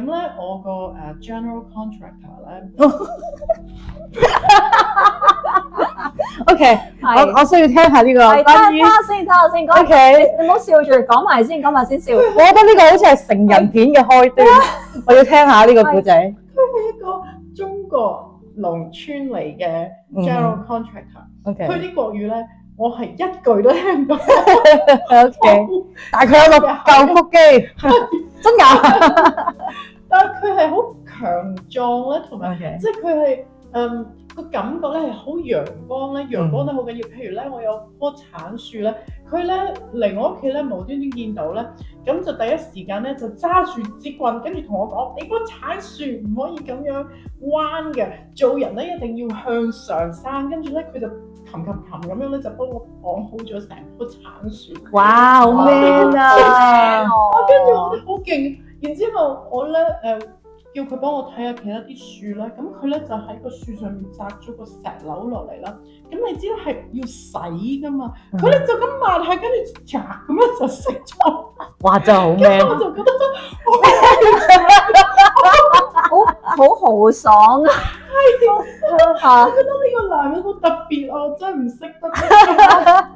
咧我個general contractor 咧。OK，我需要聽下呢個關於。睇下先，講。OK，你唔好笑住，講埋先笑。我覺得呢個好似係成人片嘅開端，我要聽下呢個故仔。佢係一個中國農村嚟嘅 general contractor。佢啲國語咧，我係一句都聽唔到。OK，但係佢有個舊腹肌，真㗎。但係佢係好強壯咧，同埋即係佢係個感覺咧係好陽光咧，陽光得好緊要。譬如咧，我有棵橙樹咧，佢咧嚟我屋企咧無端端見到咧，咁就第一時間咧就揸住支棍，跟住同我講：你棵橙樹唔可以咁樣彎嘅，做人咧一定要向上生。跟住咧佢就擒咁樣咧就幫我綁好咗成棵橙樹。哇，好 man 啊！跟住我覺得好勁。然之後我咧叫佢幫我睇下其他啲樹咧，咁佢咧就喺個樹上面摘咗個石榴落嚟啦。咁你知道係要洗噶嘛？佢咧就咁抹下，跟住嚓咁樣就食咗。哇！真係好 man。咁我就覺得好豪爽啊！我覺得呢個男人好特別啊，我真係唔識得。